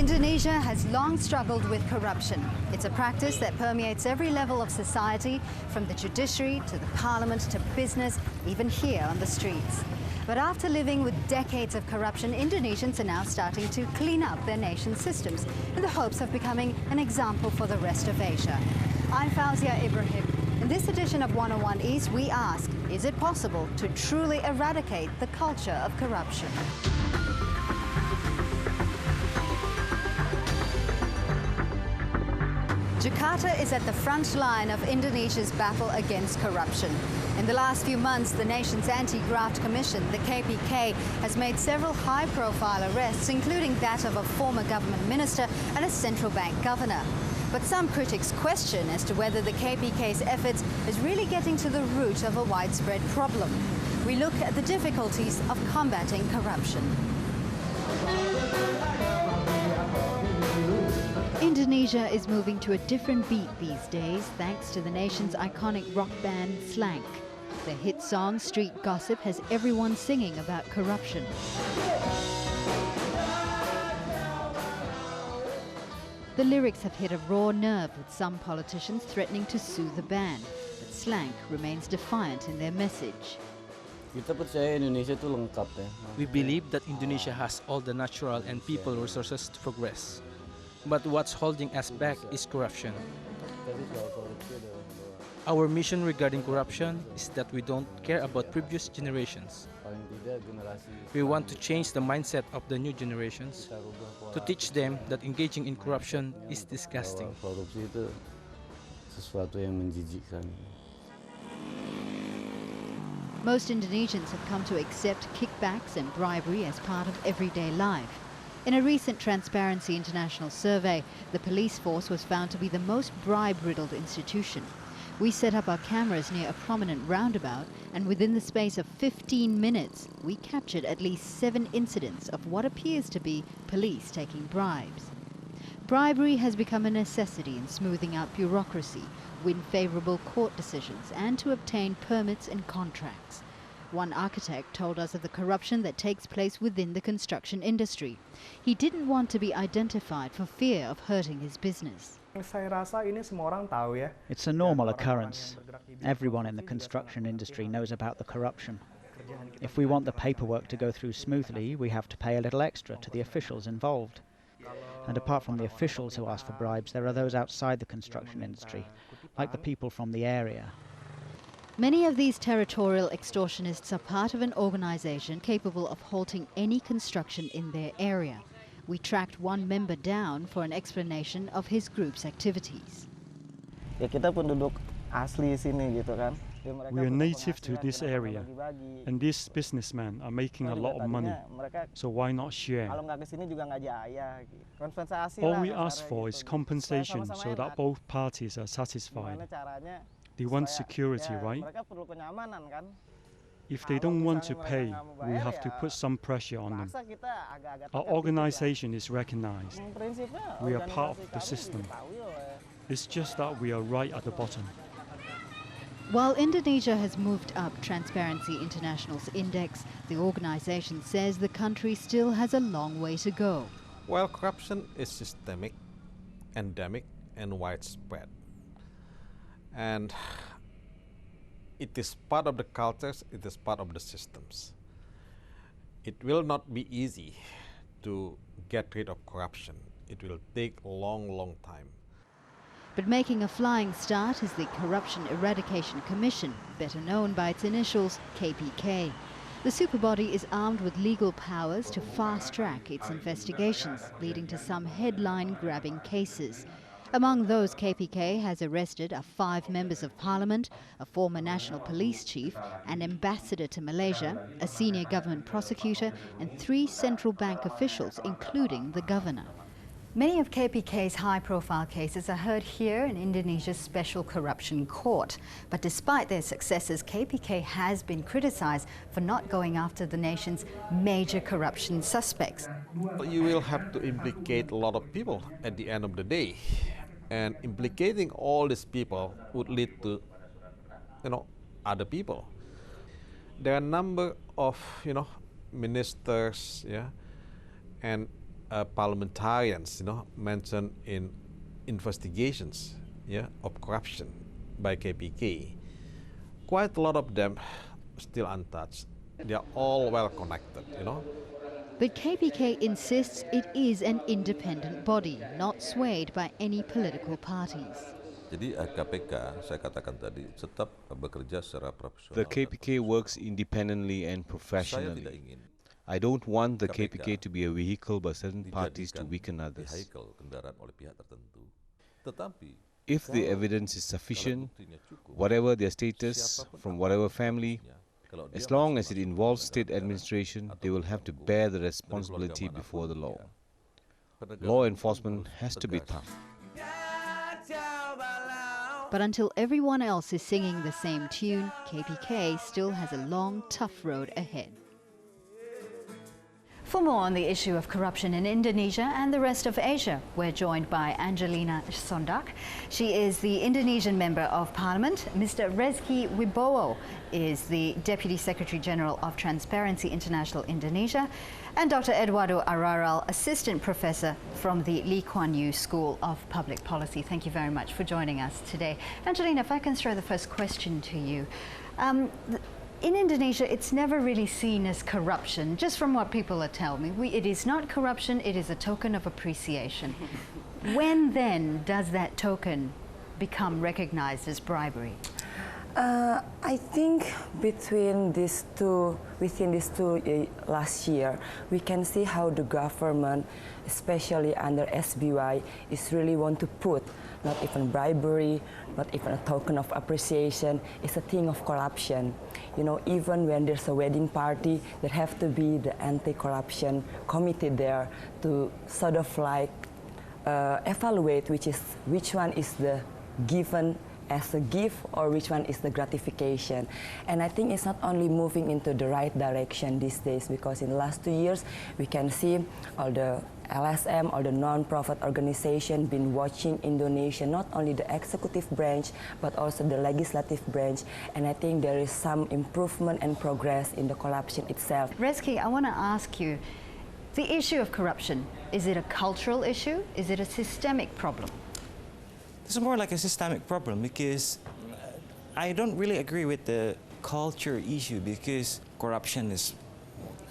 Indonesia has long struggled with corruption. It's a practice that permeates every level of society, from the judiciary to the parliament to business, even here on the streets. But after living with decades of corruption, Indonesians are now starting to clean up their nation's systems in the hopes of becoming an example for the rest of Asia. I'm FAUZIAH IBRAHIM. In this edition of 101 East, we ask, is it possible to truly eradicate the culture of corruption? Jakarta is at the front line of Indonesia's battle against corruption. In the last few months, the nation's anti-graft commission, the KPK, has made several high-profile arrests, including that of a former government minister and a central bank governor. But some critics question as to whether the KPK's efforts is really getting to the root of a widespread problem. We look at the difficulties of combating corruption. Indonesia is moving to a different beat these days thanks to the nation's iconic rock band SLANK. Their hit song Street Gossip has everyone singing about corruption. The lyrics have hit a raw nerve with some politicians threatening to sue the band, but SLANK remains defiant in their message. We believe that Indonesia has all the natural and people resources to progress. But what's holding us back is corruption. Our mission regarding corruption is that we don't care about previous generations. We want to change the mindset of the new generations, to teach them that engaging in corruption is disgusting. Most Indonesians have come to accept kickbacks and bribery as part of everyday life. In a recent Transparency International survey, the police force was found to be the most bribe-riddled institution. We set up our cameras near a prominent roundabout, and within the space of 15 minutes, we captured at least 7 incidents of what appears to be police taking bribes. Bribery has become a necessity in smoothing out bureaucracy, win favorable court decisions, and to obtain permits and contracts. One architect told us of the corruption that takes place within the construction industry. He didn't want to be identified for fear of hurting his business. It's a normal occurrence. Everyone in the construction industry knows about the corruption. If we want the paperwork to go through smoothly, we have to pay a little extra to the officials involved. And apart from the officials who ask for bribes, there are those outside the construction industry, like the people from the area. Many of these territorial extortionists are part of an organization capable of halting any construction in their area. We tracked one member down for an explanation of his group's activities. We are native to this area, and these businessmen are making a lot of money, so why not share? All we ask for is compensation so that both parties are satisfied. They want security, right? If they don't want to pay, we have to put some pressure on them. Our organization is recognized. We are part of the system. It's just that we are right at the bottom. While Indonesia has moved up Transparency International's index, the organization says the country still has a long way to go. While corruption is systemic, endemic, and widespread, and it is part of the cultures, it is part of the systems. It will not be easy to get rid of corruption. It will take a long, long time. But making a flying start is the Corruption Eradication Commission, better known by its initials KPK. The superbody is armed with legal powers to fast-track its investigations, leading to some headline-grabbing cases. Among those KPK has arrested are 5 members of parliament, a former national police chief, an ambassador to Malaysia, a senior government prosecutor, and 3 central bank officials, including the governor. Many of KPK's high-profile cases are heard here in Indonesia's Special Corruption Court. But despite their successes, KPK has been criticized for not going after the nation's major corruption suspects. You will have to implicate a lot of people at the end of the day. And implicating all these people would lead to, other people. There are a number of, ministers, and parliamentarians, mentioned in investigations, of corruption by KPK, quite a lot of them still untouched. They are all well connected, But KPK insists it is an independent body, not swayed by any political parties. Jadi KPK, saya katakan tadi, tetap bekerja secara profesional. The KPK works independently and professionally. I don't want the KPK to be a vehicle by certain parties to weaken others. If the evidence is sufficient, whatever their status, from whatever family, as long as it involves state administration, they will have to bear the responsibility before the law. Law enforcement has to be tough. But until everyone else is singing the same tune, KPK still has a long, tough road ahead. For more on the issue of corruption in Indonesia and the rest of Asia, we're joined by Angelina SONDAKH. She is the Indonesian Member of Parliament. Mr. REZKI WIBOWO is the Deputy Secretary General of Transparency International Indonesia. And Dr. EDUARDO ARARAL, Assistant Professor from the Lee Kuan Yew School of Public Policy. Thank you very much for joining us today. Angelina, if I can throw the first question to you. In Indonesia, it's never really seen as corruption, just from what people are telling me. It is not corruption, it is a token of appreciation. When then does that token become recognized as bribery? I think within these two last year, we can see how the government, especially under SBY, is really want to put not even bribery, not even a token of appreciation, it's a thing of corruption. Even when there's a wedding party, there have to be the anti-corruption committee there to sort of like evaluate which one is the given as a gift or which one is the gratification. And I think it's not only moving into the right direction these days, because in the last 2 years we can see all the LSM or the non-profit organization been watching Indonesia, not only the executive branch but also the legislative branch, and I think there is some improvement and progress in the corruption itself. REZKI, I want to ask you, the issue of corruption, is it a cultural issue? Is it a systemic problem? It's more like a systemic problem, because I don't really agree with the culture issue, because corruption is,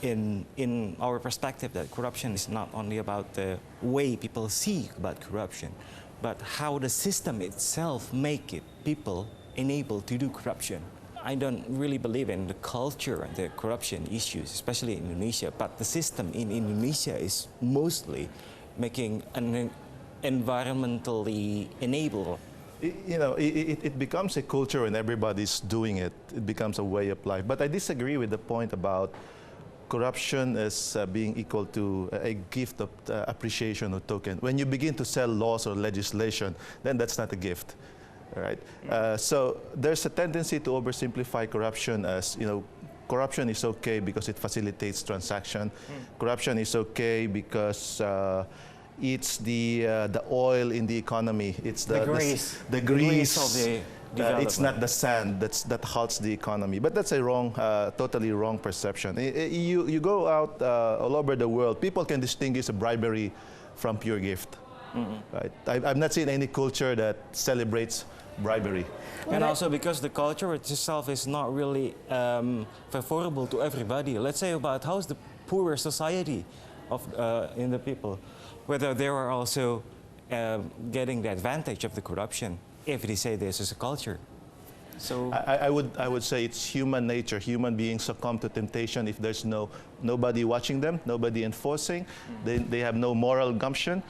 in our perspective, that corruption is not only about the way people see about corruption, but how the system itself make it people enabled to do corruption. I don't really believe in the culture and the corruption issues, especially in Indonesia, but the system in Indonesia is mostly making an environmentally enabled. It becomes a culture and everybody's doing it. It becomes a way of life. But I disagree with the point about corruption as being equal to a gift of appreciation or token. When you begin to sell laws or legislation, then that's not a gift, right? So there's a tendency to oversimplify corruption as, corruption is okay because it facilitates transaction. Corruption is okay because it's the oil in the economy. It's the grease of the development. It's not the sand that halts the economy. But that's a wrong, totally wrong perception. You go out all over the world, people can distinguish a bribery from pure gift. Right? I've not seen any culture that celebrates bribery. And also because the culture itself is not really favorable to everybody. Let's say about how's the poorer society of in the people, whether they are also getting the advantage of the corruption, if they say this is a culture. So I would say it's human nature. Human beings succumb to temptation if there's nobody watching them, nobody enforcing. They have no moral gumption.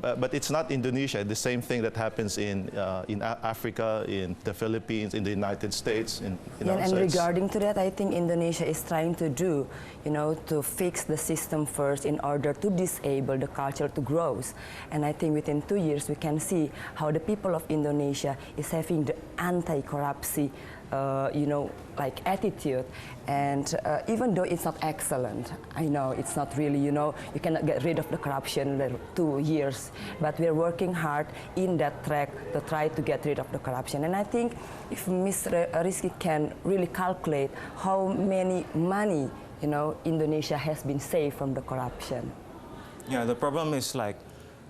But it's not Indonesia. The same thing that happens in Africa, in the Philippines, in the United States. And regarding to that, I think Indonesia is trying to do, to fix the system first in order to disable the culture to growth. And I think within 2 years we can see how the people of Indonesia is having the anti-corruption attitude, and even though it's not excellent, I know it's not really, you cannot get rid of the corruption in 2 years, but we're working hard in that track to try to get rid of the corruption. And I think if Ms. REZKI can really calculate how many money, Indonesia has been saved from the corruption. Yeah, the problem is like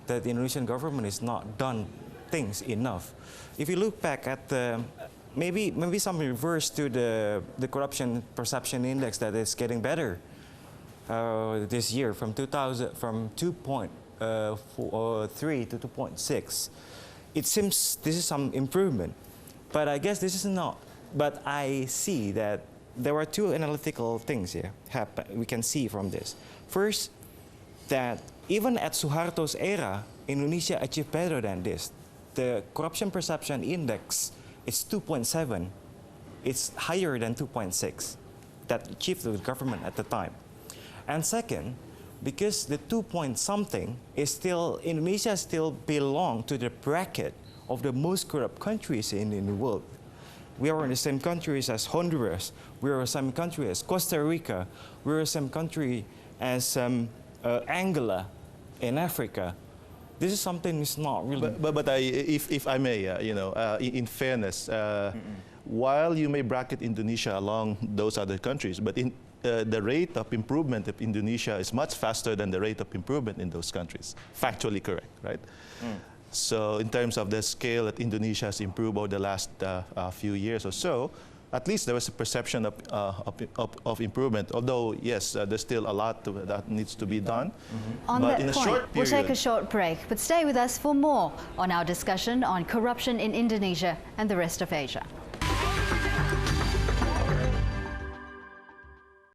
that the Indonesian government is not done things enough. If you look back at the maybe some reverse to the corruption perception index that is getting better this year from 2.3 to 2.6. It seems this is some improvement, but I guess this is not. But I see that there are two analytical things here we can see from this. First, that even at Suharto's era, Indonesia achieved better than this. The corruption perception index is 2.7. It's higher than 2.6 that achieved the government at the time. And second, because the 2-point-something is still, Indonesia still belongs to the bracket of the most corrupt countries in the world. We are in the same countries as Honduras. We are in the same country as Costa Rica. We are in the same country as Angola in Africa. This is something that's not really... But if I may, in fairness, while you may bracket Indonesia along those other countries, but the rate of improvement of Indonesia is much faster than the rate of improvement in those countries. Factually correct, right? So in terms of the scale that Indonesia has improved over the last few years or so, at least there was a perception of improvement. Although, yes, there's still a lot that needs to be done. On but that in a point, short period, we'll take a short break, but stay with us for more on our discussion on corruption in Indonesia and the rest of Asia.